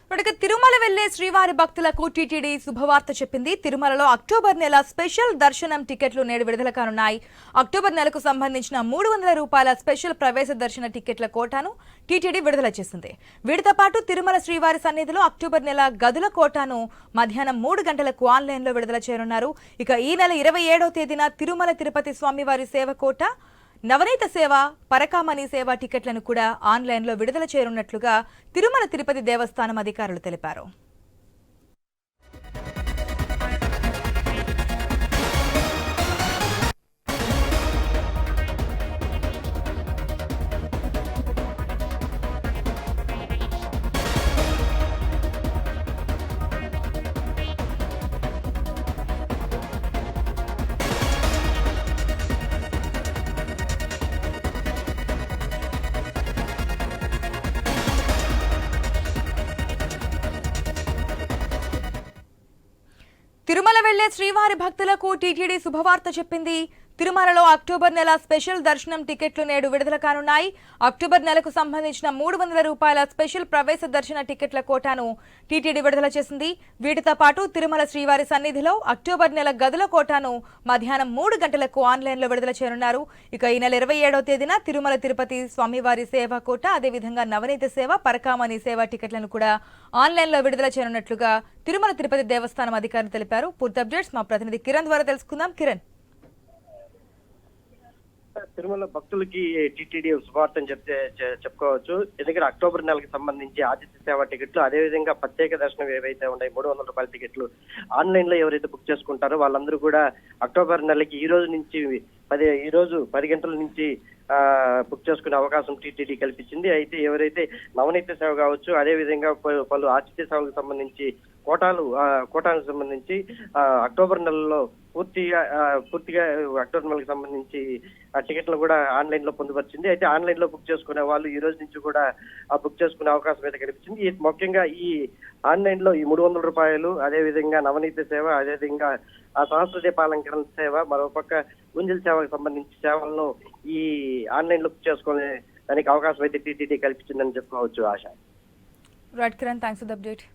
ఇప్పటికే తిరుమల వెళ్లే శ్రీవారి భక్తులకు టీటీడీ శుభవార్త చెప్పింది. తిరుమలలో అక్టోబర్ నెల స్పెషల్ దర్శనం టికెట్లు నేడు విడుదల కానున్నాయి. అక్టోబర్ నెలకు సంబంధించిన 300 రూపాయల స్పెషల్ ప్రవేశ దర్శన టికెట్ల కోటాను టీటీడీ విడుదల చేసింది. వీటితో పాటు తిరుమల శ్రీవారి సన్నిధిలో అక్టోబర్ నెల గదుల కోటాను మధ్యాహ్నం 3 గంటలకు ఆన్లైన్లో విడుదల చేయనున్నారు. ఇక ఈ నెల 27వ తేదీన తిరుమల తిరుపతి స్వామివారి సేవ కోట, నవనీత సేవ, పరకామణి సేవ టికెట్లను కూడా ఆన్లైన్లో విడుదల చేయనున్నట్లుగా తిరుమల తిరుపతి దేవస్థానం అధికారులు తెలిపారు. తిరుమల వెళ్లే శ్రీవారి భక్తులకు టీటీడీ శుభవార్త చెప్పింది. తిరుమలలో అక్టోబర్ నెల స్పెషల్ దర్శనం టికెట్లు నేడు విడుదల కానున్నాయి. అక్టోబర్ నెలకు సంబంధించిన 300 రూపాయల స్పెషల్ ప్రవేశ దర్శన టికెట్ల కోటాను టీటీడీ విడుదల చేసింది. వీటితో పాటు తిరుమల శ్రీవారి సన్నిధిలో అక్టోబర్ నెల గదుల కోటాను మధ్యాహ్నం 3 గంటలకు ఆన్లైన్లో విడుదల చేయనున్నారు. ఇక ఈ నెల 27వ తేదీన తిరుమల తిరుపతి స్వామివారి సేవ కోట, అదేవిధంగా నవనీత సేవ, పరకామణి సేవ టికెట్లను కూడా ఆన్లైన్లో విడుదల చేయనున్నట్లుగా తిరుమల తిరుపతి దేవస్థానం అధికారులు తెలిపారు. పూర్తి అప్డేట్స్ మా ప్రతినిధి కిరణ్ ద్వారా తెలుసుకుందాం. కిరణ్, తిరుమల భక్తులకి టీటీడీ శుభవార్త అని చెప్పుకోవచ్చు. ఎందుకంటే అక్టోబర్ నెలకు సంబంధించి ఆతిథ్య సేవ టికెట్లు, అదేవిధంగా ప్రత్యేక దర్శనం ఏవైతే ఉన్నాయి 300 రూపాయల టికెట్లు ఆన్లైన్ లో ఎవరైతే బుక్ చేసుకుంటారో వాళ్ళందరూ కూడా అక్టోబర్ నెలకి ఈ రోజు నుంచి 10 గంటల నుంచి బుక్ చేసుకునే అవకాశం టీటీడీ కల్పించింది. అయితే ఎవరైతే నవనీత సేవ కావచ్చు, అదేవిధంగా పలు ఆతిథ్య సేవలకు సంబంధించి కోటాలకు సంబంధించి అక్టోబర్ నెలలో పూర్తిగా అక్టోబర్ నెలకు సంబంధించి టికెట్లు కూడా ఆన్లైన్ లో పొందుపరిచింది. అయితే ఆన్లైన్ లో బుక్ చేసుకునే వాళ్ళు ఈ రోజు నుంచి కూడా బుక్ చేసుకునే అవకాశం అయితే కనిపించింది. ముఖ్యంగా ఈ ఆన్లైన్ లో ఈ 300 రూపాయలు, అదేవిధంగా నవనీత సేవ, అదేవిధంగా సహస్ర దీపాలంకరణ సేవ, మరోపక్క గుంజల్ సేవకు సంబంధించి సేవలను ఈ ఆన్లైన్ లో బుక్ చేసుకునే దానికి అవకాశం అయితే టీటీడీ కల్పించిందని చెప్పుకోవచ్చు. ఆశ. Right Kiran, thanks for the update.